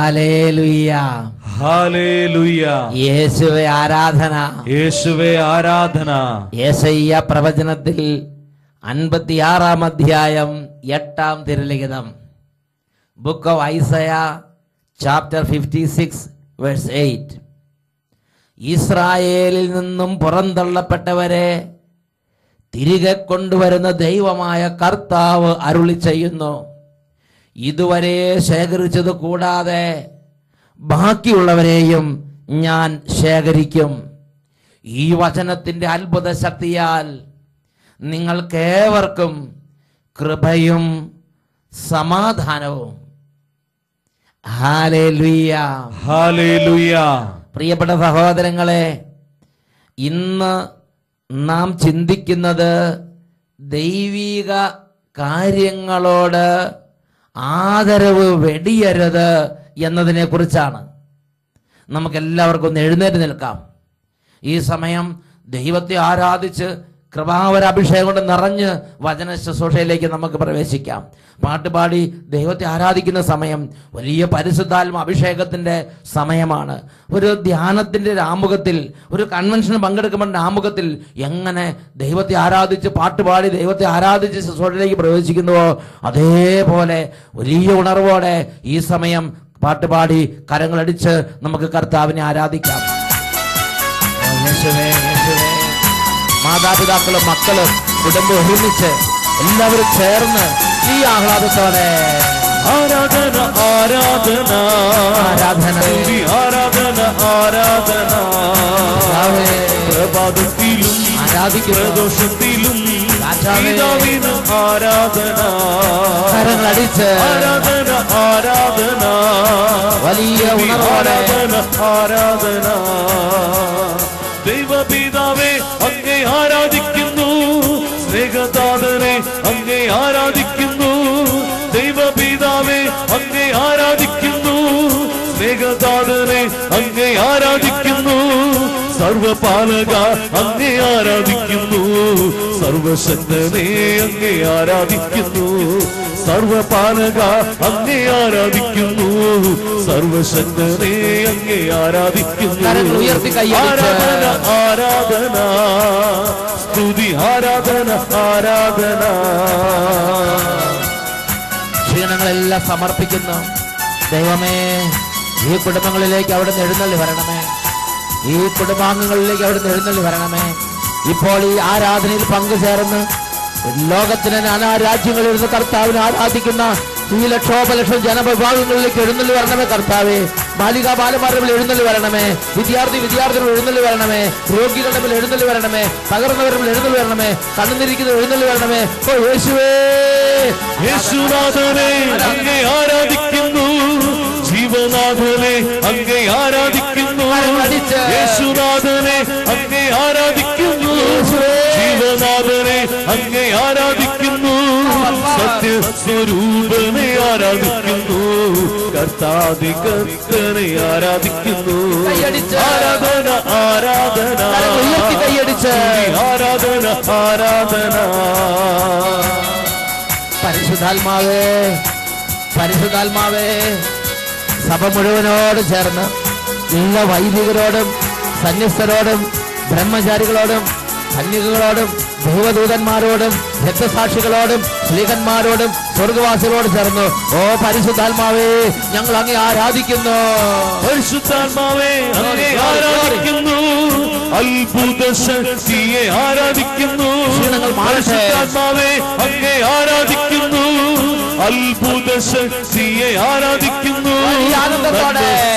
Hallelujah, hallelujah. യേശുവേ ആരാധന, യേശുവേ ആരാധന. യെശയ്യാ പ്രവചനത്തിൽ 56-ാം അധ്യായം 8-ാം തിരുലിഖിതം, ബുക്ക് ഓഫ് ഐസയാ ചാപ്റ്റർ 56 വേഴ്സ് 8. ഇസ്രായേലിൽ നിന്നും പുറന്തള്ളപ്പെട്ടവരെ തിരികെ കൊണ്ടുവരുന്ന ദൈവമായ കർത്താവ് അരുളി ചെയ്യുന്നു, ഇതുവരെ ശേഖരിച്ചത് കൂടാതെ ബാക്കിയുള്ളവരെയും ഞാൻ ശേഖരിക്കും. ഈ വചനത്തിൻ്റെ അത്ഭുത ശക്തിയാൽ നിങ്ങൾക്കേവർക്കും കൃപയും സമാധാനവും. ഹല്ലേലൂയ, ഹല്ലേലൂയ. പ്രിയപ്പെട്ട സഹോദരങ്ങളെ, ഇന്ന് നാം ചിന്തിക്കുന്നത് ദൈവിക കാര്യങ്ങളോട് ആദരവ് വെടിയരുത് എന്നതിനെ കുറിച്ചാണ്. നമുക്കെല്ലാവർക്കും ഒന്ന് എഴുന്നേറ്റ് നിൽക്കാം. ഈ സമയം ദൈവത്തെ ആരാധിച്ച് കൃപാവരാഭിഷേകം കൊണ്ട് നിറഞ്ഞ് വചന ശുശ്രൂഷയിലേക്ക് നമുക്ക് പ്രവേശിക്കാം. പാട്ടുപാടി ദൈവത്തെ ആരാധിക്കുന്ന സമയം വലിയ പരിശുദ്ധാത്മ അഭിഷേകത്തിൻ്റെ സമയമാണ്. ഒരു ധ്യാനത്തിൻ്റെ ആമുഖത്തിൽ, ഒരു കൺവെൻഷന് പങ്കെടുക്കുമ്പോൾ ആമുഖത്തിൽ എങ്ങനെ ദൈവത്തെ ആരാധിച്ച് പാട്ടുപാടി ദൈവത്തെ ആരാധിച്ച് ശുശ്രൂഷയിലേക്ക് പ്രവേശിക്കുന്നുവോ അതേപോലെ വലിയ ഉണർവോടെ ഈ സമയം പാട്ടുപാടി കരങ്ങളടിച്ച് നമുക്ക് കർത്താവിനെ ആരാധിക്കാം. യേശുവേ, യേശുവേ. മാതാപിതാക്കളും മക്കളും കുടുംബം ഒരുമിച്ച് എല്ലാവരും ചേർന്ന് ഈ ആഹ്ലാദത്തോടെ ആരാധന ആരാധന ആരാധന ആരാധന ആരാധന. പ്രഭാതത്തിലും പ്രദോഷത്തിലും പിതാവിന് ആരാധന. കരങ്ങളടിച്ച് ആരാധന ആരാധന വലിയ ആരാധന ആരാധന. ദൈവപിതാവേ അങ്ങേ ആരാധിക്കുന്നു, സ്നേഹതാതനെ അങ്ങേ ആരാധിക്കുന്നു. ദൈവപിതാവേ അങ്ങേ ആരാധിക്കുന്നു, സ്നേഹതാതനെ അങ്ങേ ആരാധിക്കുന്നു. സർവപാലക അങ്ങേ ആരാധിക്കുന്നു, സർവശക്തനെ അങ്ങേ ആരാധിക്കുന്നു. സർവപാലക അങ്ങേ ആരാധിക്കുന്നു, സർവശക്തനെ അങ്ങേ ആരാധിക്കുന്നു. ആരാധന ആരാധന സ്തുതി ആരാധന ആരാധന. ക്ഷീണങ്ങളെല്ലാം സമർപ്പിക്കുന്നു. ദൈവമേ, ഈ കുടുംബങ്ങളിലേക്ക് അവിടുന്ന് എഴുന്നള്ളി വരണമേ. ഈ കുടുംബാംഗങ്ങളിലേക്ക് അവിടുന്ന് എഴുന്നള്ളി വരണമേ. ഇപ്പോൾ ഈ ആരാധനയിൽ പങ്കുചേർന്ന് ലോകത്തിന് നാനാ രാജ്യങ്ങളിൽ ഇരുന്ന് കർത്താവിനെ ആരാധിക്കുന്ന ഈ ലക്ഷോപലക്ഷം ജനവിഭാഗങ്ങളിലേക്ക് എഴുന്നള്ളി വരണമേ കർത്താവേ. ബാലികാ ബാലന്മാരുടെ എഴുന്നള്ളി വരണമേ. വിദ്യാർത്ഥികൾ എഴുന്നള്ളി വരണമേ. രോഗികളുടെ മേൽ എഴുന്നള്ളി വരണമേ. തകർന്നവരുടെ മേൽ എഴുന്നള്ളി വരണമേ. കണ്ണുനിരിക്കുന്നത് എഴുന്നള്ളി വരണമേ. ഓ യേശുവേ, യേശുനാഥനെ അങ്ങേ ആരാധിക്കുന്നു, ജീവനാഥനെ അങ്ങേ ആരാധിക്കുന്നു. യേശുനാഥനെ അങ്ങേ ആരാധിക്കുന്നു, ജീവനാഥനെ അങ്ങേ ആരാധിക്കുന്നു. സത്യസ്വരൂപനെ ആരാധിക്കുന്നു, കർത്താദി കർത്തനെ ആരാധിക്കുന്നു. ആരാധന ആരാധന ആരാധന ആരാധന. പരിശുദ്ധാത്മാവേ, പരിശുദ്ധാത്മാവേ, സഭ മുഴുവനോട് ചേർന്ന് എല്ലാ വൈദികരോടും സന്യസ്തരോടും ബ്രഹ്മചാരികളോടും കന്യകകളോടും ദൈവദൂതന്മാരോടും രക്തസാക്ഷികളോടും ശ്ലീഹന്മാരോടും സ്വർഗവാസികളോട് ചേർന്നു ഓ പരിശുദ്ധാത്മാവേ ഞങ്ങൾ അങ്ങേ ആരാധിക്കുന്നു. പരിശുദ്ധാത്മാവേ അങ്ങേ ആരാധിക്കുന്നു, അത്ഭുത ശക്തിയെ ആരാധിക്കുന്നു. പരിശുദ്ധാത്മാവേ അങ്ങേ ആരാധിക്കുന്നു, അത്ഭുത ശക്തിയെ ആരാധിക്കുന്നു.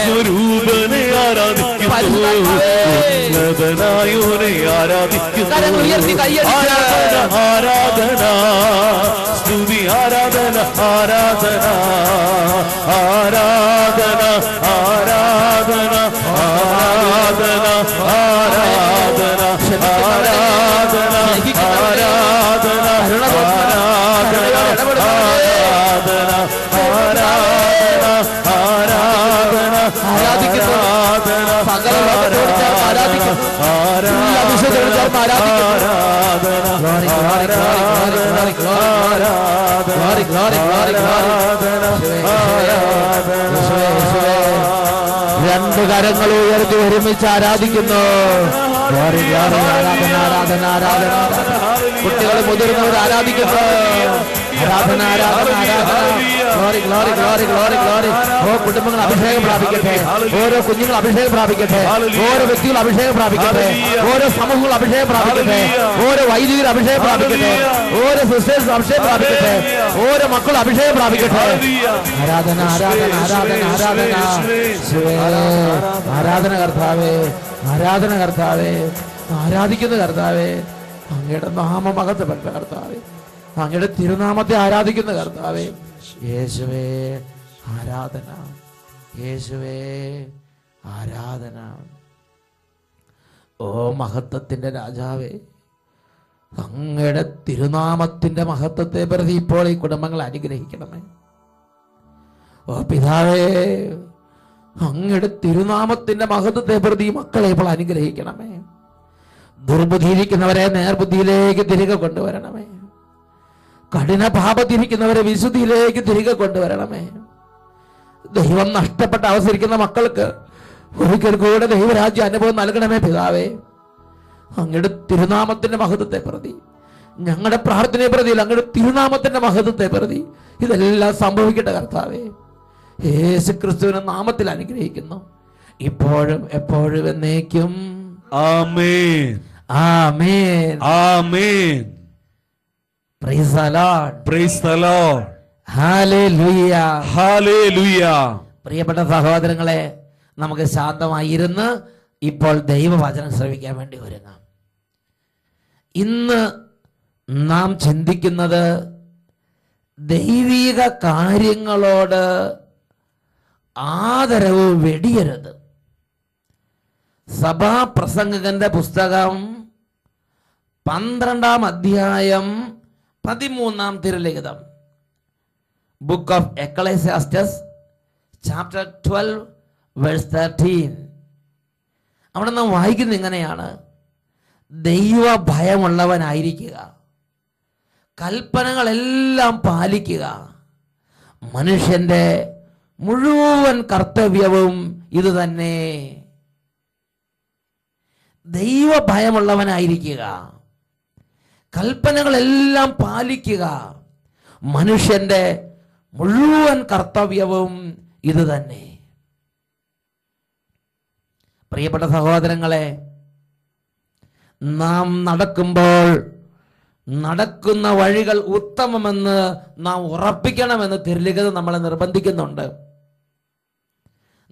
സ്വരൂപനെ ആരാധിക്കുന്നു, ഉന്നതനായോനെ ആരാധിക്കുന്നു. ആരാധന ആരാധന സ്തുതി ആരാധന ആരാധന ആരാധന ആരാധന ആരാധന ആരാധന ആരാധന ആരാധന ആരാധന രണ്ട് കരങ്ങൾ ഉയർത്തി ഒരുമിച്ച് ആരാധിക്കുന്നു. കുട്ടികൾ മുതിർന്നവർ ആരാധിക്കുന്നു. ആരാധന ആരാധന ആരാധന. Glory glory glory glory glory. ഓ കുടുംബങ്ങൾ അഭിഷേകം പ്രാപിക്കട്ടെ. ഓരോ കുഞ്ഞുങ്ങൾ അഭിഷേകം പ്രാപിക്കട്ടെ. ഓരോ വ്യക്തികൾ അഭിഷേകം പ്രാപിക്കട്ടെ. ഓരോ സമൂഹങ്ങൾ അഭിഷേകം പ്രാപിക്കട്ടെ. ഓരോ വൈദികർ അഭിഷേകം പ്രാപിക്കട്ടെ. ഓരോ സിസ്റ്റേഴ്സ് അഭിഷേകം പ്രാപിക്കട്ടെ. ഓരോ മക്കൾ അഭിഷേകം പ്രാപിക്കട്ടെ. ആരാധന ആരാധന ആരാധന ആരാധന. ആരാധന കർത്താവേ, ആരാധന കർത്താവേ, ആരാധിക്കുന്ന കർത്താവേ, അങ്ങയുടെ നാമമഹത്വപ്പെട്ട കർത്താവേ, അങ്ങയുടെ തിരുനാമത്തെ ആരാധിക്കുന്ന കർത്താവേ. യേശുവേ ആരാധന, യേശുവേ ആരാധന. ഓ മഹത്വത്തിന്റെ രാജാവേ, അങ്ങയുടെ തിരുനാമത്തിന്റെ മഹത്വത്തെ പ്രതി ഇപ്പോൾ ഈ കുടുംബങ്ങൾ അനുഗ്രഹിക്കണമേ. ഓ പിതാവേ, അങ്ങയുടെ തിരുനാമത്തിന്റെ മഹത്വത്തെ പ്രതി മക്കളെ ഇപ്പോൾ അനുഗ്രഹിക്കണമേ. ദുർബുദ്ധിയിരിക്കുന്നവരെ നേർബുദ്ധിയിലേക്ക് തിരികെ കൊണ്ടുവരണമേ. കഠിന പാപത്തിരിക്കുന്നവരെ വിശുദ്ധിയിലേക്ക് തിരികെ കൊണ്ടുവരണമേ. ദൈവം നഷ്ടപ്പെട്ട അവസരിക്കുന്ന മക്കൾക്ക് ഒരിക്കൽ കൂടെ ദൈവരാജ്യ അനുഭവം നൽകണമേ പിതാവേ. അങ്ങയുടെ തിരുനാമത്തിന്റെ മഹത്വത്തെ പ്രതി, ഞങ്ങളുടെ പ്രാർത്ഥനയെ പ്രതി, അങ്ങയുടെ തിരുനാമത്തിന്റെ മഹത്വത്തെ പ്രതി ഇതെല്ലാം സംഭവിക്കട്ടെ കർത്താവേ. യേശു ക്രിസ്തുവിന്റെ നാമത്തിൽ അനുഗ്രഹിക്കുന്നു, ഇപ്പോഴും എപ്പോഴും എന്നേക്കും. ആമേൻ ആമേൻ ആമേൻ. Praise the lord, praise the lord, ഹല്ലേലൂയ ഹല്ലേലൂയ. പ്രിയപ്പെട്ട സഹോദരങ്ങളെ, നമുക്ക് ശാന്തമായി ഇരുന്ന് ഇപ്പോൾ ദൈവവചനം ശ്രവിക്കാൻ വേണ്ടി ഒരുങ്ങാം. ഇന്ന് നാം ചിന്തിക്കുന്നത് ദൈവിക കാര്യങ്ങളോട് ആദരവ് വെടിയരുത്. സഭാപ്രസംഗകന്റെ പുസ്തകം 12-ാം അധ്യായം 13-ാം തിരുലിഖിതം, book of Ecclesiastes chapter 12 verse 13. അവിടെ നാം വായിക്കുന്നത് ഇങ്ങനെയാണ്: ദൈവ ഭയമുള്ളവനായിരിക്കുക, കൽപ്പനകളെല്ലാം പാലിക്കുക, മനുഷ്യന്റെ മുഴുവൻ കർത്തവ്യവും ഇത് തന്നെ. ദൈവ ഭയമുള്ളവനായിരിക്കുക, കൽപ്പനകളെല്ലാം പാലിക്കുക, മനുഷ്യന്റെ മുഴുവൻ കർത്തവ്യവും ഇത് തന്നെ. പ്രിയപ്പെട്ട സഹോദരങ്ങളെ, നാം നടക്കുമ്പോൾ നടക്കുന്ന വഴികൾ ഉത്തമമെന്ന് നാം ഉറപ്പിക്കണമെന്ന് തിരുലിഖിതം നമ്മളെ നിർബന്ധിക്കുന്നുണ്ട്.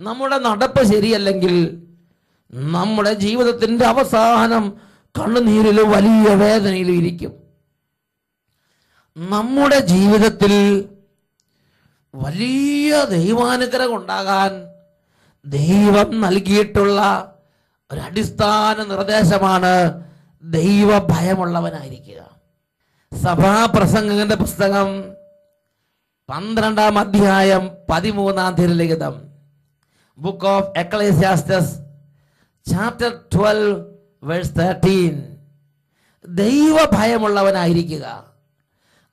നമ്മുടെ നടപ്പ് ശരിയല്ലെങ്കിൽ നമ്മുടെ ജീവിതത്തിന്റെ അവസാനം കണ്ണുനീരിലും വലിയ വേദനയിലും ഇരിക്കും. നമ്മുടെ ജീവിതത്തിൽ വലിയ ദൈവാനുഗ്രഹം ഉണ്ടാകാൻ ദൈവം നൽകിയിട്ടുള്ള ഒരു അടിസ്ഥാന നിർദ്ദേശമാണ് ദൈവ ഭയമുള്ളവനായിരിക്കുക. സഭാപ്രസംഗകന്റെ പുസ്തകം 12-ാം അധ്യായം 13-ാം തിരുലിഖിതം, book of Ecclesiastes chapter 12 verse 13. ദൈവ ഭയമുള്ളവനായിരിക്കുക,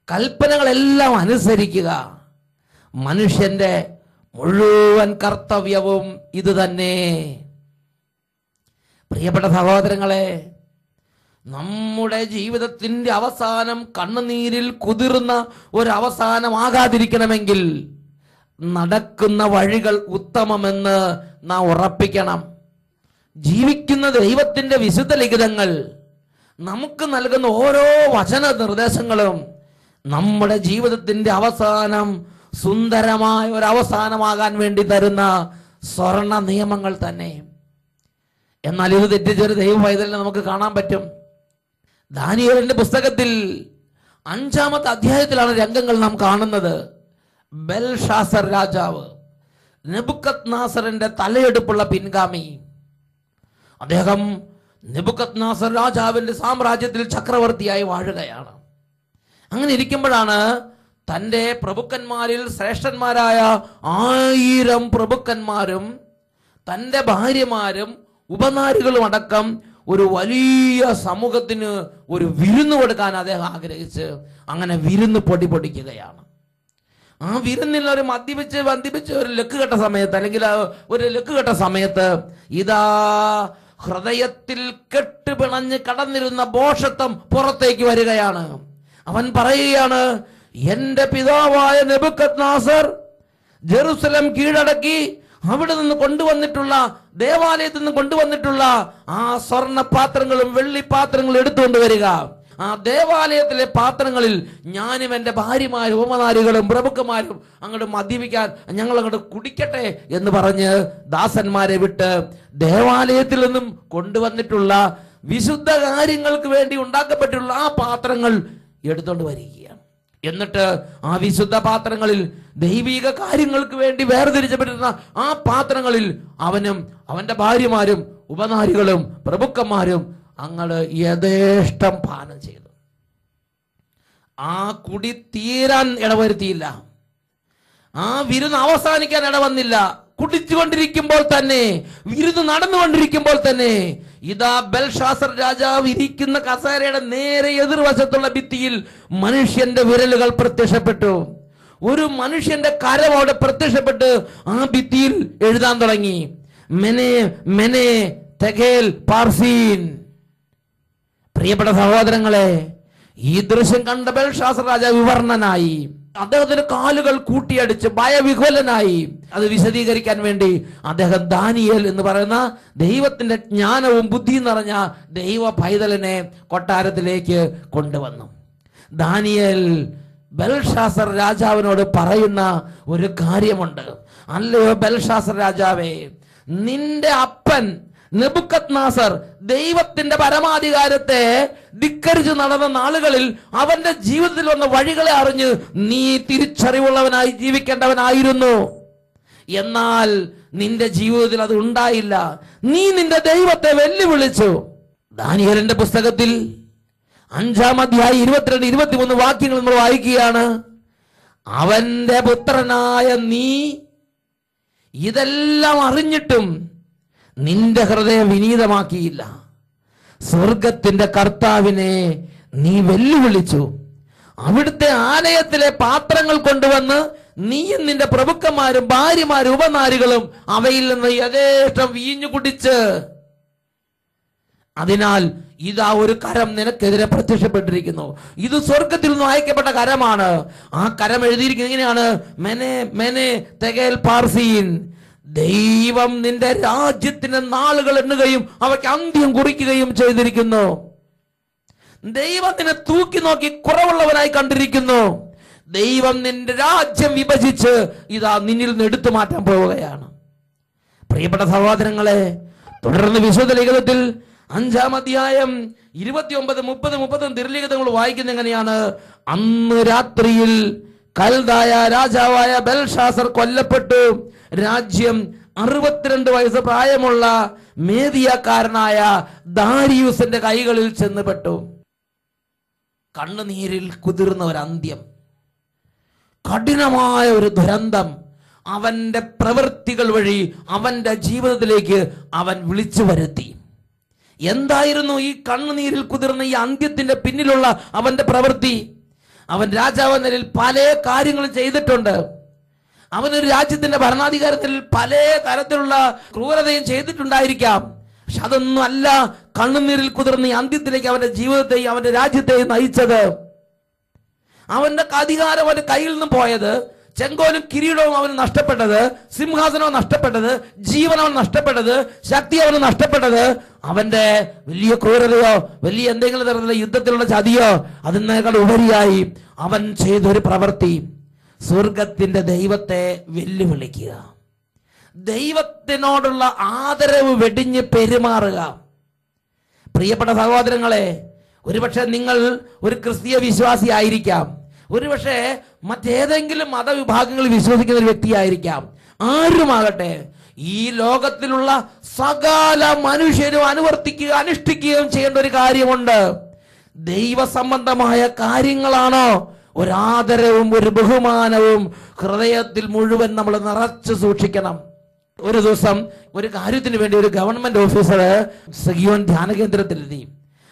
കൽപ്പനകളെല്ലാം അനുസരിക്കുക, മനുഷ്യന്റെ മുഴുവൻ കർത്തവ്യവും ഇത് തന്നെ. പ്രിയപ്പെട്ട സഹോദരങ്ങളെ, നമ്മുടെ ജീവിതത്തിന്റെ അവസാനം കണ്ണുനീരിൽ കുതിർന്ന ഒരു അവസാനമാകാതിരിക്കണമെങ്കിൽ നടക്കുന്ന വഴികൾ ഉത്തമമെന്ന് നാം ഉറപ്പിക്കണം. ജീവിക്കുന്ന ദൈവത്തിന്റെ വിശുദ്ധ ലിഖിതങ്ങൾ നമുക്ക് നൽകുന്ന ഓരോ വചന നിർദ്ദേശങ്ങളും നമ്മുടെ ജീവിതത്തിന്റെ അവസാനം സുന്ദരമായ ഒരു അവസാനമാകാൻ വേണ്ടി തരുന്ന സ്വർണ്ണ നിയമങ്ങൾ തന്നെ. എന്നാൽ ഇത് തെറ്റിച്ചൊരു ദൈവ പൈതലിനെ നമുക്ക് കാണാൻ പറ്റും. ദാനിയേലിന്റെ പുസ്തകത്തിൽ 5-ാമത്തെ അധ്യായത്തിലാണ് രംഗങ്ങൾ നാം കാണുന്നത്. ബെൽഷാസർ രാജാവ്, നെബൂഖദ്നേസറിന്റെ തലയെടുപ്പുള്ള പിൻഗാമി, അദ്ദേഹം നെബൂഖദ്നേസർ രാജാവിന്റെ സാമ്രാജ്യത്തിൽ ചക്രവർത്തിയായി വാഴുകയാണ്. അങ്ങനെ ഇരിക്കുമ്പോഴാണ് തൻ്റെ പ്രഭുക്കന്മാരിൽ ശ്രേഷ്ഠന്മാരായ 1000 പ്രഭുക്കന്മാരും തൻ്റെ ഭാര്യമാരും ഉപനാരികളും അടക്കം ഒരു വലിയ സമൂഹത്തിന് ഒരു വിരുന്ന് കൊടുക്കാൻ അദ്ദേഹം ആഗ്രഹിച്ച് അങ്ങനെ വിരുന്ന് പൊടിപൊടിക്കുകയാണ്. ആ വിരുന്നിൽ ഒരു വന്ദിപ്പിച്ച് ഒരു ലക്ക് കെട്ട സമയത്ത്, അല്ലെങ്കിൽ ഒരു ലക്ക് കെട്ട സമയത്ത് ഇതാ ഹൃദയത്തിൽ കെട്ടുപിണഞ്ഞ് കടന്നിരുന്ന ഭോഷത്വം പുറത്തേക്ക് വരികയാണ്. അവൻ പറയുകയാണ്, എന്റെ പിതാവായ നെബൂഖദ്നേസർ ജെറുസലേം കീഴടക്കി അവിടെ നിന്ന് കൊണ്ടുവന്നിട്ടുള്ള, ദേവാലയത്തിൽ നിന്ന് കൊണ്ടുവന്നിട്ടുള്ള ആ സ്വർണ്ണ പാത്രങ്ങളും വെള്ളിപ്പാത്രങ്ങളും എടുത്തുകൊണ്ട് വരിക. ആ ദേവാലയത്തിലെ പാത്രങ്ങളിൽ ഞാനും എൻ്റെ ഭാര്യമാരും ഉപമനാരികളും പ്രഭുക്കന്മാരും അങ്ങോട്ട് മദ്യപിക്കാൻ ഞങ്ങൾ അങ്ങോട്ട് കുടിക്കട്ടെ എന്ന് പറഞ്ഞ് ദാസന്മാരെ വിട്ട് ദേവാലയത്തിൽ നിന്നും കൊണ്ടുവന്നിട്ടുള്ള വിശുദ്ധ കാര്യങ്ങൾക്ക് വേണ്ടി ഉണ്ടാക്കപ്പെട്ടുള്ള ആ പാത്രങ്ങൾ എടുത്തുകൊണ്ട് വരികയാണ്. എന്നിട്ട് ആ വിശുദ്ധ പാത്രങ്ങളിൽ ദൈവിക കാര്യങ്ങൾക്ക് വേണ്ടി വേർതിരിച്ചപ്പെട്ടിരുന്ന ആ പാത്രങ്ങളിൽ അവനും അവന്റെ ഭാര്യമാരും ഉപനാരികളും പ്രഭുക്കന്മാരും അങ്ങട് യഥേഷ്ടം പാനം ചെയ്തു. ആ കുടി തീരാൻ ഇടവരുത്തിയില്ല, ആ വിരുന്ന് അവസാനിക്കാൻ ഇടവന്നില്ല. കുടിച്ചുകൊണ്ടിരിക്കുമ്പോൾ തന്നെ, വിരുന്ന് നടന്നുകൊണ്ടിരിക്കുമ്പോൾ തന്നെ ഇതാ ബെൽഷാസർ രാജാവ് ഇരിക്കുന്ന കസേരയുടെ നേരെ എതിർവശത്തുള്ള ഭിത്തിയിൽ മനുഷ്യന്റെ വിരലുകൾ പ്രത്യക്ഷപ്പെട്ടു. ഒരു മനുഷ്യന്റെ കരം അവിടെ പ്രത്യക്ഷപ്പെട്ട് ആ ഭിത്തിയിൽ എഴുതാൻ തുടങ്ങി, മെനെ മെനെ തെഗേൽ പാർസീൻ. പ്രിയപ്പെട്ട സഹോദരങ്ങളെ, ഈ ദൃശ്യം കണ്ട ബെൽഷാസർ രാജാവ് വിവർണനായി. അദ്ദേഹത്തിന്റെ കാലുകൾ കൂട്ടിയടിച്ച് ഭയവിഹ്വലനായി. അത് വിശദീകരിക്കാൻ വേണ്ടി അദ്ദേഹം ദാനിയേൽ എന്ന് പറയുന്ന ദൈവത്തിന്റെ ജ്ഞാനവും ബുദ്ധിയും നിറഞ്ഞ ദൈവ പൈതലിനെ കൊട്ടാരത്തിലേക്ക് കൊണ്ടുവന്നു. ദാനിയേൽ ബെൽഷാസർ രാജാവിനോട് പറയുന്ന ഒരു കാര്യമുണ്ട്. അല്ലയോ ബെൽഷാസർ രാജാവേ, നിന്റെ അപ്പൻ നെബൂഖദ്നേസർ ദൈവത്തിന്റെ പരമാധികാരത്തെ ധിക്കരിച്ച് നടന്ന നാളുകളിൽ അവന്റെ ജീവിതത്തിൽ വന്ന വഴികളെ അറിഞ്ഞ് നീ തിരിച്ചറിവുള്ളവനായി ജീവിക്കേണ്ടവനായിരുന്നു. എന്നാൽ നിന്റെ ജീവിതത്തിൽ അത് ഉണ്ടായില്ല. നീ നിന്റെ ദൈവത്തെ വെല്ലുവിളിച്ചു. ദാനിയേലിന്റെ പുസ്തകത്തിൽ 5-ാം അധ്യായം 22-23 വാക്യങ്ങൾ നമ്മൾ വായിക്കുകയാണ്. അവന്റെ പുത്രനായ നീ ഇതെല്ലാം അറിഞ്ഞിട്ടും നിന്റെ ഹൃദയം വിനീതമാക്കിയില്ല. സ്വർഗത്തിന്റെ കർത്താവിനെ നീ വെല്ലുവിളിച്ചു. അവിടുത്തെ ആലയത്തിലെ പാത്രങ്ങൾ കൊണ്ടുവന്ന് നീയും നിന്റെ പ്രഭുക്കന്മാരും ഭാര്യമാരും ഉപനാരികളും അവയിൽ നിന്ന് യഥേഷ്ടം വീഞ്ഞു കുടിച്ച്, അതിനാൽ ഇതാ ഒരു കരം നിനക്കെതിരെ പ്രത്യക്ഷപ്പെട്ടിരിക്കുന്നു. ഇത് സ്വർഗത്തിൽ നിന്ന് അയക്കപ്പെട്ട കരമാണ്. ആ കരം എഴുതിയിരിക്കുന്നത് ഇങ്ങനെയാണ്, മെനെ മെനെ തെഗേൽ പാർസീൻ. ദൈവം നിന്റെ രാജ്യത്തിന്റെ നാളുകൾ എണ്ണുകയും അവയ്ക്ക് അന്ത്യം കുറിക്കുകയും ചെയ്തിരിക്കുന്നു. ദൈവം നിന്നെ തൂക്കി നോക്കി കുറവുള്ളവനായി കണ്ടിരിക്കുന്നു. ദൈവം നിന്റെ രാജ്യം വിഭജിച്ച് ഇതാ നിന്നിൽ നിന്ന് എടുത്തു മാറ്റാൻ പോവുകയാണ്. പ്രിയപ്പെട്ട സഹോദരങ്ങളെ, തുടർന്ന് വിശുദ്ധ ലിഖിതത്തിൽ 5-ാം അധ്യായം 29, 30, 30 തിരുലിഖിതങ്ങൾ വായിക്കുന്ന എങ്ങനെയാണ്, അന്ന് രാത്രിയിൽ കൽദായ രാജാവായ ബെൽഷാസർ കൊല്ലപ്പെട്ടു. രാജ്യം 62 വയസ്സ് പ്രായമുള്ള മേദിയക്കാരനായ ദാരിയൂസിന്റെ കൈകളിൽ ചെന്നുപെട്ടു. കണ്ണുനീരിൽ കുതിർന്ന ഒരു അന്ത്യം, കഠിനമായ ഒരു ദുരന്തം അവന്റെ പ്രവൃത്തികൾ വഴി അവന്റെ ജീവിതത്തിലേക്ക് അവൻ വിളിച്ചു വരുത്തി. എന്തായിരുന്നു ഈ കണ്ണുനീരിൽ കുതിർന്ന ഈ അന്ത്യത്തിന്റെ പിന്നിലുള്ള അവന്റെ പ്രവൃത്തി? അവൻ രാജാവ് നിലയിൽ പല കാര്യങ്ങളും ചെയ്തിട്ടുണ്ട്. അവനൊരു രാജ്യത്തിന്റെ ഭരണാധികാരത്തിൽ പല തരത്തിലുള്ള ക്രൂരതയും ചെയ്തിട്ടുണ്ടായിരിക്കാം. പക്ഷെ അതൊന്നും അല്ല കണ്ണുനീരിൽ കുതിർന്ന ഈ അന്ത്യത്തിലേക്ക് അവന്റെ ജീവിതത്തെയും അവന്റെ രാജ്യത്തെയും നയിച്ചത്. അവന്റെ അധികാരം അവന്റെ കയ്യിൽ നിന്നും പോയത്, ചെങ്കോലും കിരീടവും അവന് നഷ്ടപ്പെട്ടത്, സിംഹാസനവും നഷ്ടപ്പെട്ടത്, ജീവൻ അവൻ നഷ്ടപ്പെട്ടത്, ശക്തി അവന് നഷ്ടപ്പെട്ടത്, അവന്റെ വലിയ ക്രൂരതയോ വലിയ എന്തെങ്കിലും തരത്തിലുള്ള യുദ്ധത്തിലുള്ള ചതിയോ അതിനേക്കാൾ ഉപരിയായി അവൻ ചെയ്തൊരു പ്രവൃത്തി, സ്വർഗത്തിന്റെ ദൈവത്തെ വെല്ലുവിളിക്കുക, ദൈവത്തിനോടുള്ള ആദരവ് വെടിഞ്ഞ് പെരുമാറുക. പ്രിയപ്പെട്ട സഹോദരങ്ങളെ, ഒരുപക്ഷെ നിങ്ങൾ ഒരു ക്രിസ്തീയ വിശ്വാസി ആയിരിക്കാം, ഒരുപക്ഷെ മറ്റേതെങ്കിലും മതവിഭാഗങ്ങളിൽ വിശ്വസിക്കുന്ന ഒരു വ്യക്തിയായിരിക്കാം. ആരുമാകട്ടെ, ഈ ലോകത്തിലുള്ള സകല മനുഷ്യരും അനുവർത്തിക്കുക അനുഷ്ഠിക്കുകയും ചെയ്യേണ്ട ഒരു കാര്യമുണ്ട്. ദൈവസംബന്ധമായ കാര്യങ്ങളാണോ ഒരാദരവും ഒരു ബഹുമാനവും ഹൃദയത്തിൽ മുഴുവൻ നമ്മൾ നിറച്ചു സൂക്ഷിക്കണം. ഒരു ദിവസം ഒരു കാര്യത്തിന് വേണ്ടി ഒരു ഗവൺമെന്റ് ഓഫീസർ സിയോൻ ധ്യാന കേന്ദ്രത്തിലെത്തി.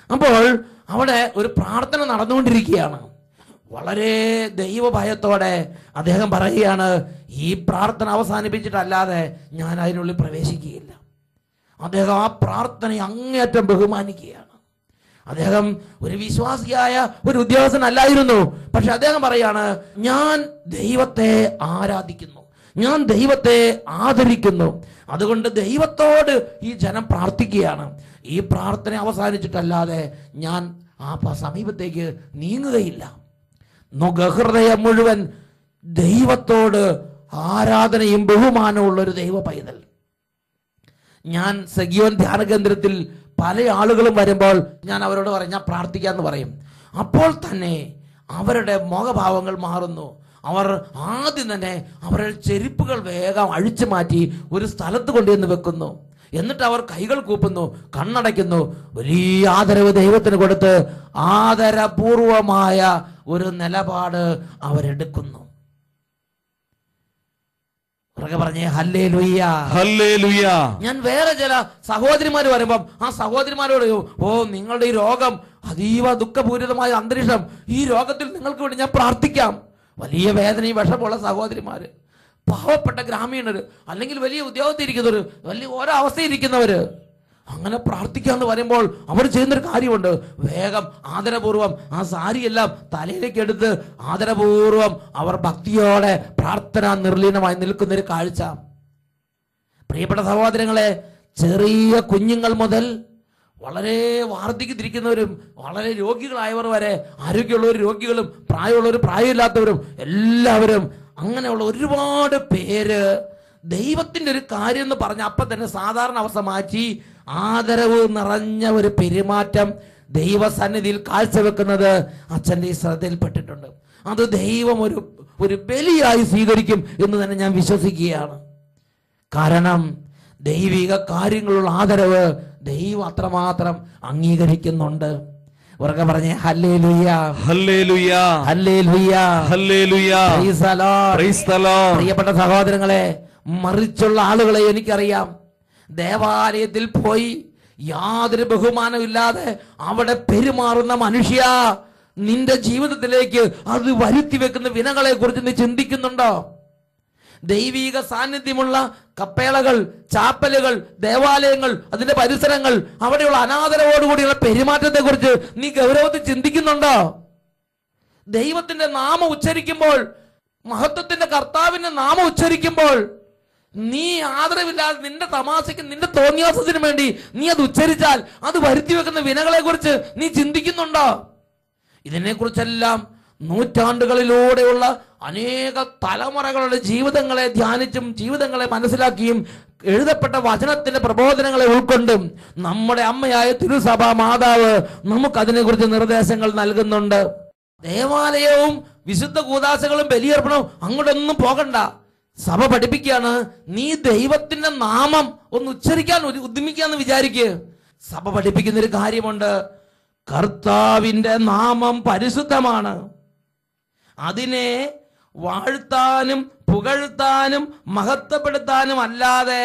അപ്പോൾ അവിടെ ഒരു പ്രാർത്ഥന നടന്നുകൊണ്ടിരിക്കുകയാണ്. വളരെ ദൈവഭയത്തോടെ അദ്ദേഹം പറയുകയാണ്, ഈ പ്രാർത്ഥന അവസാനിപ്പിച്ചിട്ടല്ലാതെ ഞാൻ അതിനുള്ളിൽ പ്രവേശിക്കുകയില്ല. അദ്ദേഹം ആ പ്രാർത്ഥനയെ അങ്ങേയറ്റം ബഹുമാനിക്കുകയാണ്. അദ്ദേഹം ഒരു വിശ്വാസിയായ ഒരു ഉദ്യോഗസ്ഥനല്ലായിരുന്നു. പക്ഷെ അദ്ദേഹം പറയാണ്, ഞാൻ ദൈവത്തെ ആരാധിക്കുന്നു, ഞാൻ ദൈവത്തെ ആദരിക്കുന്നു. അതുകൊണ്ട് ദൈവത്തോട് ഈ ജനം പ്രാർത്ഥിക്കുകയാണ്. ഈ പ്രാർത്ഥന അവസാനിച്ചിട്ടല്ലാതെ ഞാൻ ആ സമീപത്തേക്ക് നീങ്ങുകയില്ല. ഹൃദയം മുഴുവൻ ദൈവത്തോട് ആരാധനയും ബഹുമാനവും ഉള്ളൊരു ദൈവ പൈതൽ. ഞാൻ സഗിയോൻ ധ്യാന കേന്ദ്രത്തിൽ പല ആളുകളും വരുമ്പോൾ ഞാൻ അവരോട് പറയും, ഞാൻ പ്രാർത്ഥിക്കാന്ന് പറയും. അപ്പോൾ തന്നെ അവരുടെ മുഖഭാവങ്ങൾ മാറുന്നു. അവർ ആദ്യം തന്നെ അവരുടെ ചെരുപ്പുകൾ വേഗം അഴിച്ചു മാറ്റി ഒരു സ്ഥലത്ത് കൊണ്ടുവന്ന് വെക്കുന്നു. എന്നിട്ട് അവർ കൈകൾ കൂപ്പുന്നു, കണ്ണടയ്ക്കുന്നു, വലിയ ആദരവ് ദൈവത്തിന് കൊടുത്ത് ആദരപൂർവമായ ഒരു നിലപാട് അവരെടുക്കുന്നു. പറഞ്ഞേ ഹല്ലേലൂയ, ഹല്ലേലൂയ. ഞാൻ വേറെ ചില സഹോദരിമാർ വരുമ്പം ആ സഹോദരിമാരോട്, ഓ നിങ്ങളുടെ ഈ രോഗം അതീവ ദുഃഖപൂരിതമായ അന്തരീക്ഷം, ഈ രോഗത്തിൽ നിങ്ങൾക്ക് വേണ്ടി ഞാൻ പ്രാർത്ഥിക്കാം. വലിയ വേദനയും വിഷമുള്ള സഹോദരിമാര്, പാവപ്പെട്ട ഗ്രാമീണര്, അല്ലെങ്കിൽ വലിയ ഉദ്യോഗത്തിൽ ഇരിക്കുന്നവര്, വലിയ ഓരോ അവസ്ഥയിരിക്കുന്നവര്, അങ്ങനെ പ്രാർത്ഥിക്കാന്ന് പറയുമ്പോൾ അവർ ചെയ്യുന്നൊരു കാര്യമുണ്ട്. വേഗം ആദരപൂർവം ആ സാരിയെല്ലാം തലയിലേക്ക് എടുത്ത് ആദരപൂർവം അവർ ഭക്തിയോടെ പ്രാർത്ഥന നിർലീനമായി നിൽക്കുന്നൊരു കാഴ്ച. പ്രിയപ്പെട്ട സഹോദരങ്ങളെ, ചെറിയ കുഞ്ഞുങ്ങൾ മുതൽ വളരെ വാർദ്ധക്യത്തിരിക്കുന്നവരും വളരെ രോഗികളായവർ വരെ, ആരോഗ്യമുള്ളവർ രോഗികളും പ്രായമുള്ളവർ പ്രായമില്ലാത്തവരും എല്ലാവരും, അങ്ങനെയുള്ള ഒരുപാട് പേര് ദൈവത്തിന്റെ ഒരു കാര്യം എന്ന് പറഞ്ഞ അപ്പം തന്നെ സാധാരണ അവസ്ഥ മാറ്റി ആദരവ് നിറഞ്ഞ ഒരു പെരുമാറ്റം ദൈവസന്നിധിയിൽ കാഴ്ചവെക്കുന്നത് അച്ഛൻ്റെ ഈ ശ്രദ്ധയിൽപ്പെട്ടിട്ടുണ്ട്. അത് ദൈവം ഒരു ബലിയായി സ്വീകരിക്കും എന്ന് തന്നെ ഞാൻ വിശ്വസിക്കുകയാണ്. കാരണം ദൈവിക കാര്യങ്ങളുള്ള ആദരവ് ദൈവം അത്രമാത്രം അംഗീകരിക്കുന്നുണ്ട്. ഉറക്കെ പറഞ്ഞേ hallelujah, hallelujah, hallelujah, hallelujah. Price the lord. Praise the Lord. പ്രിയപ്പെട്ട സഹോദരങ്ങളെ, മറിച്ചുള്ള ആളുകളെ എനിക്കറിയാം. ദേവാലയത്തിൽ പോയി യാതൊരു ബഹുമാനമില്ലാതെ അവിടെ പെരുമാറുന്ന മനുഷ്യ, നിന്റെ ജീവിതത്തിലേക്ക് അത് വരുത്തി വെക്കുന്ന വിനകളെ കുറിച്ച് നീ ചിന്തിക്കുന്നുണ്ടോ? ദൈവിക സാന്നിധ്യമുള്ള കപ്പേളകൾ, ചാപ്പലുകൾ, ദേവാലയങ്ങൾ, അതിന്റെ പരിസരങ്ങൾ, അവിടെയുള്ള അനാദരവോടുകൂടിയുള്ള പെരുമാറ്റത്തെ കുറിച്ച് നീ ഗൗരവത്തിൽ ചിന്തിക്കുന്നുണ്ടോ? ദൈവത്തിന്റെ നാമം ഉച്ചരിക്കുമ്പോൾ, മഹത്വത്തിന്റെ കർത്താവിന്റെ നാമം ഉച്ചരിക്കുമ്പോൾ നീ ആദരവില്ലാതെ നിന്റെ തമാശയ്ക്ക്, നിന്റെ തോന്നിയാസത്തിന് വേണ്ടി നീ അത് ഉച്ചരിച്ചാൽ അത് വരുത്തി വെക്കുന്ന വിനകളെ കുറിച്ച് നീ ചിന്തിക്കുന്നുണ്ടോ? ഇതിനെക്കുറിച്ചെല്ലാം നൂറ്റാണ്ടുകളിലൂടെയുള്ള അനേക തലമുറകളുടെ ജീവിതങ്ങളെ ധ്യാനിച്ചും ജീവിതങ്ങളെ മനസ്സിലാക്കിയും എഴുതപ്പെട്ട വചനത്തിന്റെ പ്രബോധനങ്ങളെ ഉൾക്കൊണ്ടും നമ്മുടെ അമ്മയായ തിരുസഭ മാതാവ് നമുക്കതിനെക്കുറിച്ച് നിർദ്ദേശങ്ങൾ നൽകുന്നുണ്ട്. ദേവാലയവും വിശുദ്ധ കൂദാശകളും ബലിയർപ്പണവും അങ്ങോട്ടൊന്നും പോകണ്ട. സഭ പഠിപ്പിക്കുകയാണ്, നീ ദൈവത്തിന്റെ നാമം ഒന്ന് ഉച്ചരിക്കാൻ ഉദ്യമിക്കാന്ന് വിചാരിക്കുക. സഭ പഠിപ്പിക്കുന്ന ഒരു കാര്യമുണ്ട്, കർത്താവിന്റെ നാമം പരിശുദ്ധമാണ്. അതിനെ വാഴ്ത്താനും പുകഴ്ത്താനും മഹത്വപ്പെടുത്താനും അല്ലാതെ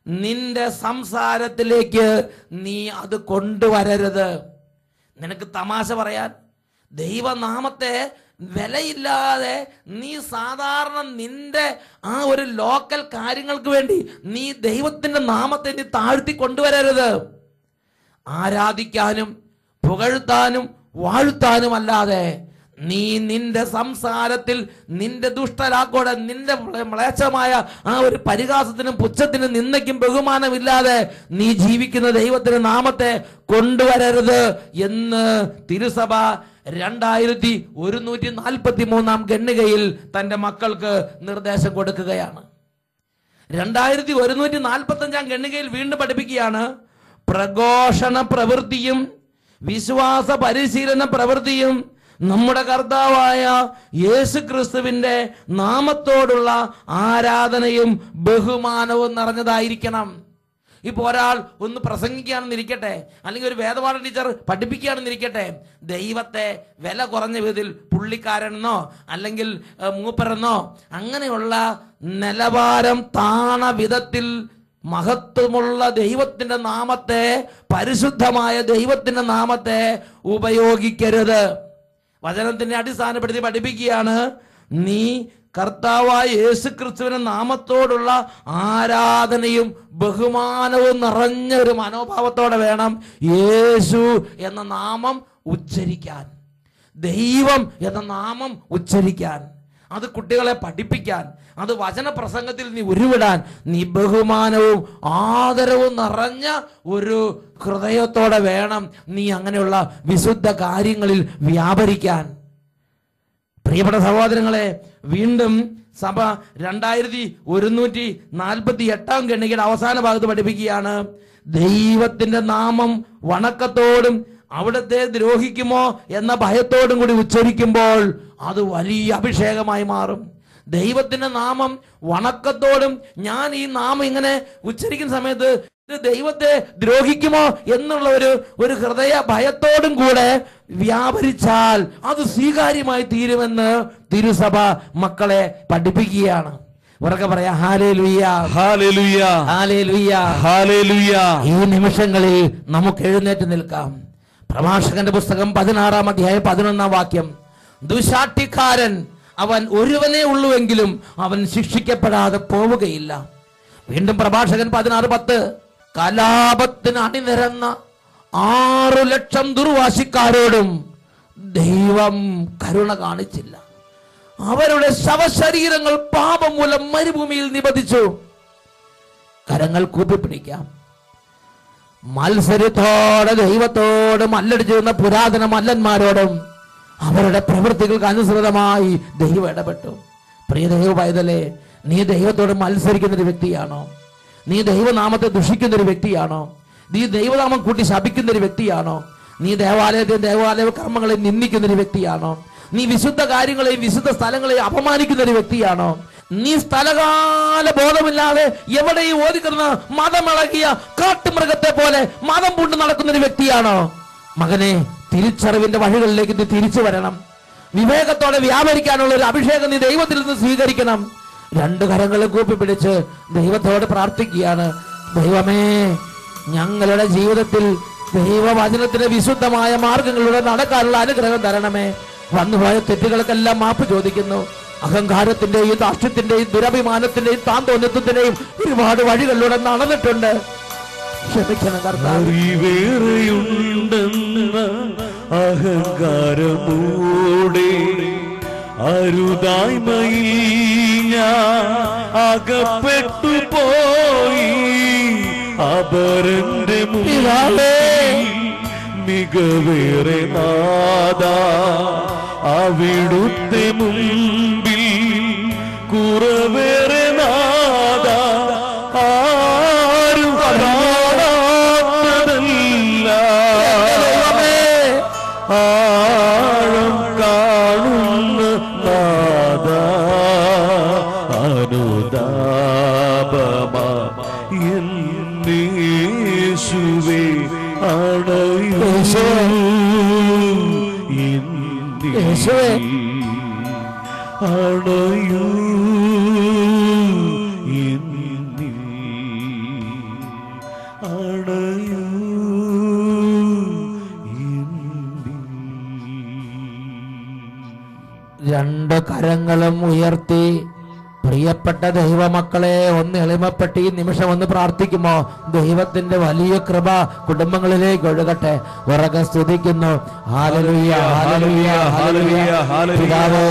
നിന്റെ സംസാരത്തിലേക്ക് നീ അത് കൊണ്ടുവരരുത്. നിനക്ക് തമാശ പറയാൻ, ദൈവനാമത്തെ വിലയില്ലാതെ നീ സാധാരണ നിന്റെ ആ ഒരു ലോക്കൽ കാര്യങ്ങൾക്ക് വേണ്ടി നീ ദൈവത്തിന്റെ നാമത്തെ നീ താഴ്ത്തി കൊണ്ടുവരരുത്. ആരാധിക്കാനും പുകഴ്ത്താനും വാഴ്ത്താനും അല്ലാതെ നീ നിന്റെ സംസാരത്തിൽ നിന്റെ ദുഷ്ടലാക്കോടെ, നിന്റെ മ്ലേച്ഛമായ ആ ഒരു പരിഹാസത്തിനും പുച്ഛത്തിനും നിന്ദയ്ക്കും ബഹുമാനമില്ലാതെ നീ ജീവിക്കുന്ന ദൈവത്തിന്റെ നാമത്തെ കൊണ്ടുവരരുത് എന്ന് തിരുസഭ 2143 ഖണ്ഡികയിൽ തന്റെ മക്കൾക്ക് നിർദ്ദേശം കൊടുക്കുകയാണ്. 2145 ഖണ്ഡികയിൽ വീണ്ടും പഠിപ്പിക്കുകയാണ്, പ്രഘോഷണ പ്രവൃത്തിയും വിശ്വാസ പരിശീലന പ്രവൃത്തിയും നമ്മുടെ കർത്താവായ യേശു ക്രിസ്തുവിന്റെ നാമത്തോടുള്ള ആരാധനയും ബഹുമാനവും നിറഞ്ഞതായിരിക്കണം. ഇപ്പൊ ഒരാൾ ഒന്ന് പ്രസംഗിക്കുകയാണെന്നിരിക്കട്ടെ, അല്ലെങ്കിൽ ഒരു വേദപാഠ ടീച്ചർ പഠിപ്പിക്കുകയാണെന്നിരിക്കട്ടെ, ദൈവത്തെ വില കുറഞ്ഞ വിധത്തിൽ പുള്ളിക്കാരനെന്നോ അല്ലെങ്കിൽ മൂപ്പരെന്നോ അങ്ങനെയുള്ള നിലവാരം താണ വിധത്തിൽ മഹത്വമുള്ള ദൈവത്തിന്റെ നാമത്തെ, പരിശുദ്ധമായ ദൈവത്തിന്റെ നാമത്തെ ഉപയോഗിക്കരുത്. വചനത്തിനെ അടിസ്ഥാനപ്പെടുത്തി പഠിപ്പിക്കുകയാണ്, നീ കർത്താവായ യേശുക്രിസ്തുവിന്റെ നാമത്തോടുള്ള ആരാധനയും ബഹുമാനവും നിറഞ്ഞ ഒരു മനോഭാവത്തോടെ വേണം യേശു എന്ന നാമം ഉച്ചരിക്കാൻ, ദൈവം എന്ന നാമം ഉച്ചരിക്കാൻ, അത് കുട്ടികളെ പഠിപ്പിക്കാൻ, അത് വചനപ്രസംഗത്തിൽ നീ ഉരുവിടാൻ നീ ബഹുമാനവും ആദരവും നിറഞ്ഞ ഒരു ഹൃദയത്തോടെ വേണം നീ അങ്ങനെയുള്ള വിശുദ്ധ കാര്യങ്ങളിൽ വ്യാപരിക്കാൻ. പ്രിയപ്പെട്ട സഹോദരങ്ങളെ, വീണ്ടും സഭ 2148 ഖണ്ഡികയുടെ അവസാന ഭാഗത്ത് പഠിപ്പിക്കുകയാണ്, ദൈവത്തിന്റെ നാമം വണക്കത്തോടും അവിടുത്തെ ദ്രോഹിക്കുമോ എന്ന ഭയത്തോടും കൂടി ഉച്ചരിക്കുമ്പോൾ അത് വലിയ അഭിഷേകമായി മാറും. ദൈവത്തിന്റെ നാമം വണക്കത്തോടും, ഞാൻ ഈ നാമം ഇങ്ങനെ ഉച്ചരിക്കുന്ന സമയത്ത് ഇത് ദൈവത്തെ ദ്രോഹിക്കുമോ എന്നുള്ള ഒരു ഹൃദയ ഭയത്തോടും കൂടെ വ്യാപരിച്ചാൽ അത് സ്വീകാര്യമായി തീരുമെന്ന് തിരുസഭ മക്കളെ പഠിപ്പിക്കുകയാണ്. ഉറക്കെ പറയാ ഹല്ലേലൂയ, ഹല്ലേലൂയ, ഹല്ലേലൂയ, ഹല്ലേലൂയ. ഈ നിമിഷങ്ങളിൽ നമുക്ക് എഴുന്നേറ്റ് നിൽക്കാം. പ്രഭാഷകന്റെ പുസ്തകം 16-ാം അധ്യായം 11-ാം വാക്യം, ദുശാഠ്യക്കാരൻ അവൻ ഒരുവനേ ഉള്ളുവെങ്കിലും അവൻ ശിക്ഷിക്കപ്പെടാതെ പോവുകയില്ല. വീണ്ടും പ്രഭാഷകൻ 16:10, കലാപത്തിന് അണിനിരന്ന 6 ലക്ഷം ദുർവാശിക്കാരോടും ദൈവം കരുണ കാണിച്ചില്ല. അവരുടെ ശവശരീരങ്ങൾ പാപം മൂലം മരുഭൂമിയിൽ നിബദിച്ചു. കരങ്ങൾ കൂപ്പിപ്പിടിക്കാം. മത്സരത്തോടെ ദൈവത്തോട് മല്ലടിച്ചിരുന്ന പുരാതന മല്ലന്മാരോടും അവരുടെ പ്രവൃത്തികൾക്ക് അനുസൃതമായി ദൈവം ഇടപെട്ടു. പ്രിയ ദൈവ പൈതലേ, നീ ദൈവത്തോട് മത്സരിക്കുന്ന ഒരു വ്യക്തിയാണോ? നീ ദൈവനാമത്തെ ദുഷിക്കുന്ന ഒരു വ്യക്തിയാണോ? നീ ദൈവനാമം കൂട്ടി ശപിക്കുന്ന ഒരു വ്യക്തിയാണോ? നീ ദേവാലയ കർമ്മങ്ങളെ നിന്ദിക്കുന്ന ഒരു വ്യക്തിയാണോ? നീ വിശുദ്ധ കാര്യങ്ങളെയും വിശുദ്ധ സ്ഥലങ്ങളെയും അപമാനിക്കുന്ന ഒരു വ്യക്തിയാണോ? നീ സ്ഥലകാല ബോധമില്ലാതെ എവിടെയും ഓടിക്കുന്ന മതമിളകിയ കാട്ടുമൃഗത്തെ പോലെ മതം പൂണ്ട് നടക്കുന്ന ഒരു വ്യക്തിയാണോ? മകനെ, തിരിച്ചറിവിന്റെ വഴികളിലേക്ക് നീ തിരിച്ചു വരണം. വിവേകത്തോടെ വ്യാപരിക്കാനുള്ള ഒരു അഭിഷേകം നീ ദൈവത്തിൽ നിന്ന് സ്വീകരിക്കണം. 2 കരങ്ങളും കൂപ്പിപ്പിടിച്ച് ദൈവത്തോട് പ്രാർത്ഥിക്കുകയാണ്, ദൈവമേ, ഞങ്ങളുടെ ജീവിതത്തിൽ ദൈവവചനത്തിന്റെ വിശുദ്ധമായ മാർഗങ്ങളിലൂടെ നടക്കാനുള്ള അനുഗ്രഹം തരണമേ. വന്നുപോയ തെറ്റുകൾക്കെല്ലാം മാപ്പ് ചോദിക്കുന്നു. അഹങ്കാരത്തിന്റെയും ധാർഷ്ട്യത്തിന്റെയും ദുരഭിമാനത്തിന്റെയും താന്തോന്നിത്വത്തിന്റെയും ഒരുപാട് വഴികളിലൂടെ നടന്നിട്ടുണ്ട്. ക്ഷമിക്കണം കർത്താവേ. അഹങ്കാരമൂടെ അരുതായ്മയിൽ ഞാൻ അകപ്പെട്ടു പോയി. അപരന്റെ മുന്നിൽ മികവേറെ നാദാ, അവിടുത്തെ മുമ്പിൽ കുറവേറെ നാദാ, ആരും കാണാത്തതല്ല ആഴം കാണുന്ന നാദാ, അനുതാപമാ യേശുവേ അണയൂ അണയൂ അണയൂ. 2 കരങ്ങളും ഉയർത്തി പ്രിയപ്പെട്ട ദൈവമക്കളെ ഒന്ന് എളിമപ്പെട്ട് ഈ നിമിഷം ഒന്ന് പ്രാർത്ഥിക്കുമോ? ദൈവത്തിന്റെ വലിയ കൃപ കുടുംബങ്ങളിലേക്ക് ഒഴുകട്ടെ. ഉറക്കെ സ്തുതിക്കുന്നു. Hallelujah, hallelujah, hallelujah. പിതാവേ,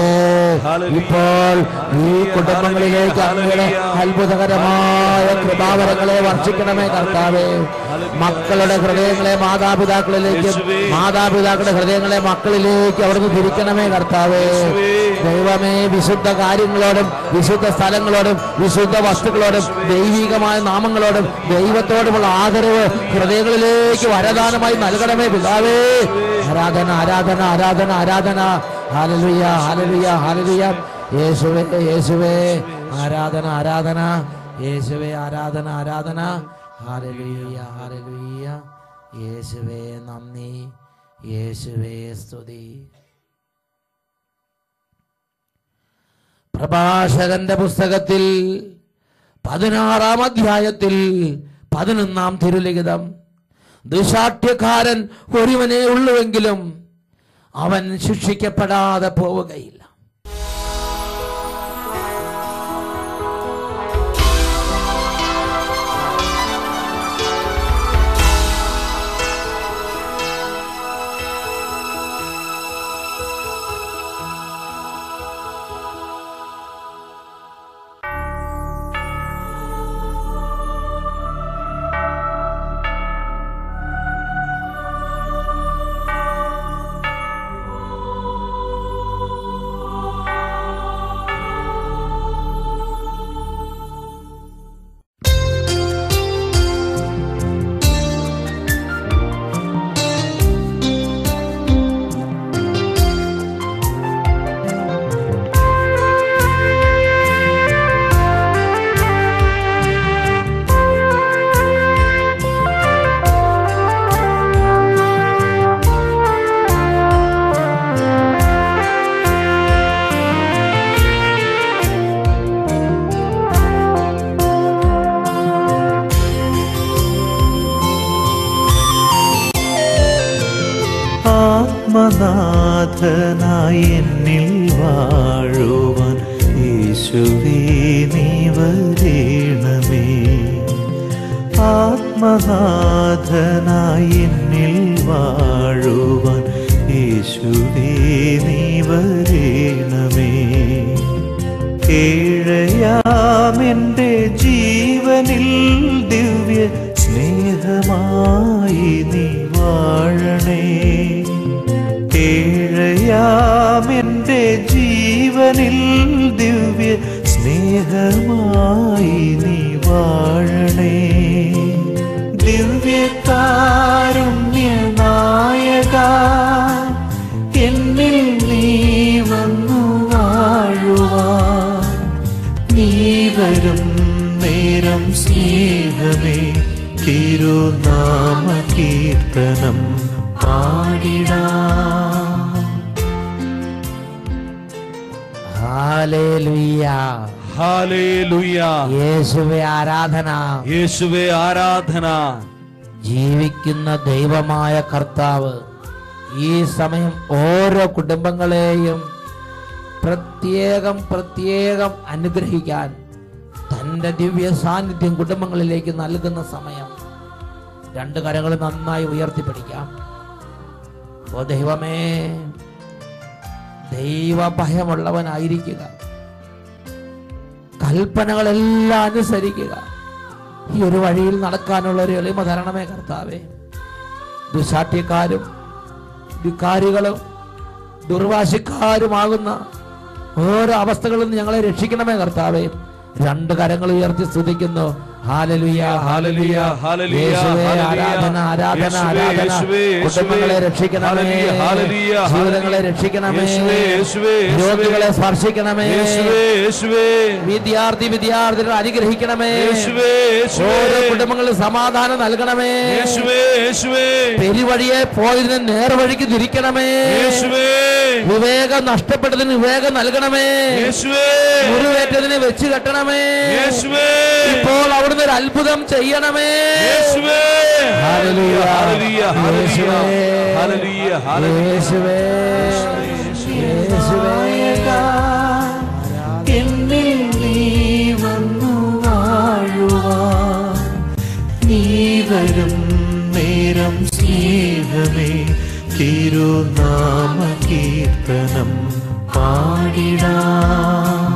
ഇപ്പോൾ ഈ കുടുംബങ്ങളിലേക്ക് അങ്ങയുടെ അത്ഭുതകരമായ കൃപാവരങ്ങളെ വർഷിക്കണമേ കർത്താവേ. മക്കളുടെ ഹൃദയങ്ങളെ മാതാപിതാക്കളിലേക്കും മാതാപിതാക്കളുടെ ഹൃദയങ്ങളെ മക്കളിലേക്ക് അവിടുന്ന് തിരിക്കണമേ കർത്താവേ. ദൈവമേ, വിശുദ്ധ കാര്യങ്ങളോടും വിശുദ്ധ സ്ഥലങ്ങളോടും വിശുദ്ധ വസ്തുക്കളോടും ദൈവികമായ നാമങ്ങളോടും ദൈവത്തോടുമുള്ള ആദരവ് ഹൃദയങ്ങളിലേക്ക് വരദാനമായി നൽകണമേ പിതാവേ. ആരാധന, ആരാധന, ആരാധന, ആരാധന. Hallelujah, hallelujah, hallelujah. യേശുവേ, യേശുവേ, ആരാധന, ആരാധന. യേശുവേ, ആരാധന, ആരാധന. Hallelujah, hallelujah. യേശുവേ നന്ദി, യേശുവേ സ്തുതി. പ്രഭാഷകന്റെ പുസ്തകത്തിൽ 16-ാം അധ്യായത്തിൽ 11-ാം തിരുലിഖിതം, ദുശാഠ്യക്കാരൻ ഒരുവനേ ഉള്ളുവെങ്കിലും അവൻ ശിക്ഷിക്കപ്പെടാതെ പോവുകയില്ല. ആത്മനാഥനായി എന്നിൽ വാഴുവാൻ യേശുവേ നീ വരേണമേ. ആത്മനാഥനായി എന്നിൽ വാഴുവാൻ യേശുവേ നീ വരേണമേ. ഏഴയാമെൻ്റെ ജീവനിൽ ദിവ്യ സ്നേഹമായി നീ വാഴണേ. ഏഴയാമെൻ്റെ ജീവനിൽ ദിവ്യ സ്നേഹമായി നീ വാഴണേ. ദിവ്യകാരുണ്യനായക എന്നിൽ നീ വന്നു വാഴുവാൻ. നീ വരും നേരം സ്നേഹമേ തിരുനാമ കീർത്തനം പാടിടാം. Hallelujah, hallelujah. യേശുവേ ആരാധന, യേശുവേ ആരാധന. ജീവിക്കുന്ന ദൈവമായ കർത്താവ് ഈ സമയം ഓരോ കുടുംബങ്ങളെയും പ്രത്യേകം അനുഗ്രഹിക്കാൻ തൻ്റെ ദിവ്യ സാന്നിധ്യം കുടുംബങ്ങളിലേക്ക് നൽകുന്ന സമയം. രണ്ട് കരങ്ങൾ നന്നായി ഉയർത്തിപ്പിടിക്കാം. ഓ ദൈവമേ, ദൈവഭയമുള്ളവനായിരിക്കുക, കൽപ്പനകളെല്ലാം അനുസരിക്കുക. ഈ ഒരു വഴിയിൽ നടക്കാനുള്ള ഒരു എളിമ തരണമേ കർത്താവേ. ദുശാഠ്യക്കാരും ധിക്കാരികളും ദുർവാശിക്കാരുമാകുന്ന ഓരോ അവസ്ഥകളിൽ നിന്ന് ഞങ്ങളെ രക്ഷിക്കണമേ കർത്താവേ. രണ്ട് കരങ്ങൾ ഉയർത്തി സ്തുതിക്കുന്നു. Hallelujah, hallelujah, hallelujah. ആരാധന, ആരാധന, ആരാധന. കുടുംബങ്ങളെ രക്ഷിക്കണമേ, ജീവിതങ്ങളെ രക്ഷിക്കണമേ, രോഗികളെ സ്പർശിക്കണമേ, വിദ്യാർത്ഥികളെ അനുഗ്രഹിക്കണമേ, ഓരോ കുടുംബങ്ങളിൽ സമാധാനം നൽകണമേ, പെരുവഴിയെ പോയതിന് നേർവഴിക്ക് തിരിക്കണമേ, വിവേകം നഷ്ടപ്പെട്ടതിന് വിവേകം നൽകണമേ, മുറിവേറ്റതിനെ വെച്ച് കെട്ടണമേ. ഇപ്പോൾ അവിടുന്ന് ഒരു അത്ഭുതം ചെയ്യണമേ. ഹല്ലേലൂയ, ഹല്ലേലൂയ, ഹല്ലേലൂയ, യേശുവേ, യേശുവേ. എന്നിൽ നീ വന്നു വാഴുവാൻ. നീ വരും നേരം സ്നേഹമേ തിരുനാമ കീർത്തനം പാടിടാം.